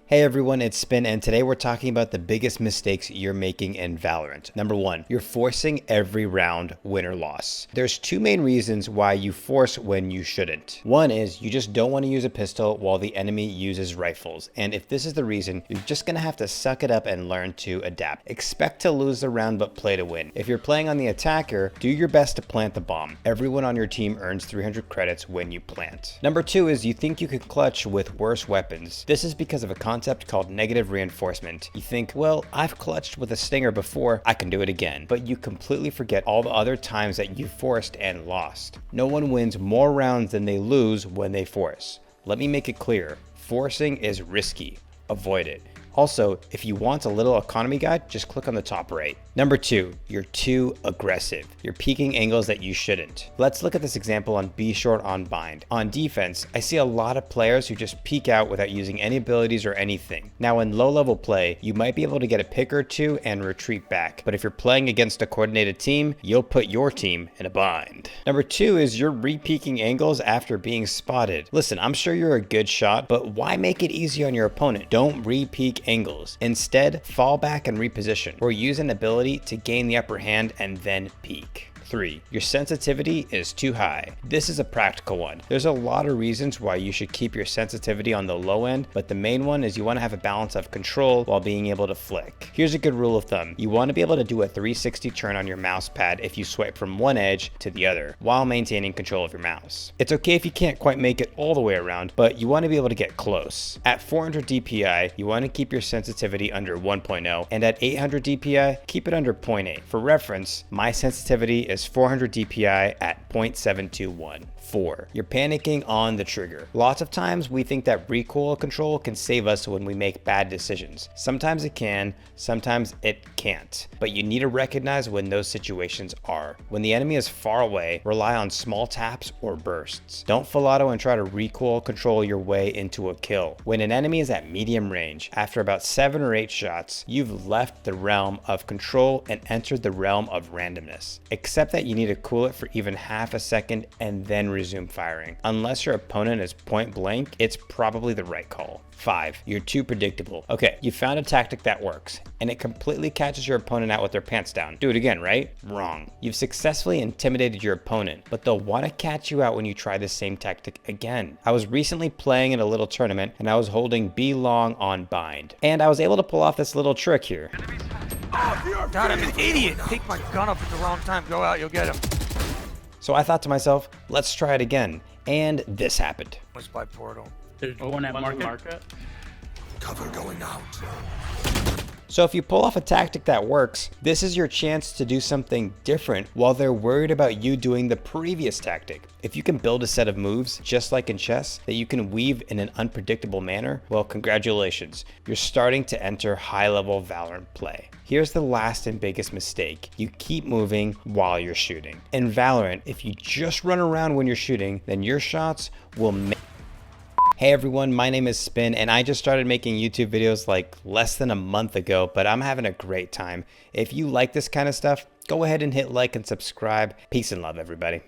Hey everyone, it's Spin, and today we're talking about the biggest mistakes you're making in Valorant. Number one, you're forcing every round win or loss. There's two main reasons why you force when you shouldn't. One is you just don't want to use a pistol while the enemy uses rifles. And if this is the reason, you're just gonna have to suck it up and learn to adapt. Expect to lose the round, but play to win. If you're playing on the attacker, do your best to plant the bomb. Everyone on your team earns 300 credits when you plant. Number two is you think you could clutch with worse weapons. This is because of a concept called negative reinforcement. You think, well, I've clutched with a stinger before, I can do it again. But you completely forget all the other times that you forced and lost. No one wins more rounds than they lose when they force. Let me make it clear, forcing is risky. Avoid it. Also, if you want a little economy guide, just click on the top right. Number two, you're too aggressive. You're peeking angles that you shouldn't. Let's look at this example on B short on bind. On defense, I see a lot of players who just peek out without using any abilities or anything. Now in low level play, you might be able to get a pick or two and retreat back. But if you're playing against a coordinated team, you'll put your team in a bind. Number two is you're re-peeking angles after being spotted. Listen, I'm sure you're a good shot, but why make it easy on your opponent? Don't re-peek angles. Instead, fall back and reposition, or use an ability to gain the upper hand and then peek. 3. Your sensitivity is too high. This is a practical one. There's a lot of reasons why you should keep your sensitivity on the low end, but the main one is you want to have a balance of control while being able to flick. Here's a good rule of thumb. You want to be able to do a 360 turn on your mouse pad if you swipe from one edge to the other while maintaining control of your mouse. It's okay if you can't quite make it all the way around, but you want to be able to get close. At 400 DPI, you want to keep your sensitivity under 1.0, and at 800 DPI, keep it under 0.8. For reference, my sensitivity is 400 DPI at 0.721. 4. You're panicking on the trigger. Lots of times we think that recoil control can save us when we make bad decisions. Sometimes it can, sometimes it can't. But you need to recognize when those situations are. When the enemy is far away, rely on small taps or bursts. Don't full auto and try to recoil control your way into a kill. When an enemy is at medium range, after about 7 or 8 shots, you've left the realm of control and entered the realm of randomness. Except that you need to cool it for even half a second and then resume firing. Unless your opponent is point blank, it's probably the right call. 5. You're too predictable. Okay, you found a tactic that works, and it completely catches your opponent out with their pants down. Do it again, right? Wrong. You've successfully intimidated your opponent, but they'll want to catch you out when you try the same tactic again. I was recently playing in a little tournament, and I was holding B long on bind, and I was able to pull off this little trick here. God, I'm an idiot! Pick my gun up at the wrong time. Go out, you'll get him. So I thought to myself, let's try it again. And this happened. Was by portal. There's one at market. Cover going out. So if you pull off a tactic that works, this is your chance to do something different while they're worried about you doing the previous tactic. If you can build a set of moves, just like in chess, that you can weave in an unpredictable manner, well, congratulations. You're starting to enter high-level Valorant play. Here's the last and biggest mistake. You keep moving while you're shooting. In Valorant, if you just run around when you're shooting, then your shots will make. Hey everyone, my name is Spin, and I just started making YouTube videos like less than a month ago, but I'm having a great time. If you like this kind of stuff, go ahead and hit like and subscribe. Peace and love, everybody.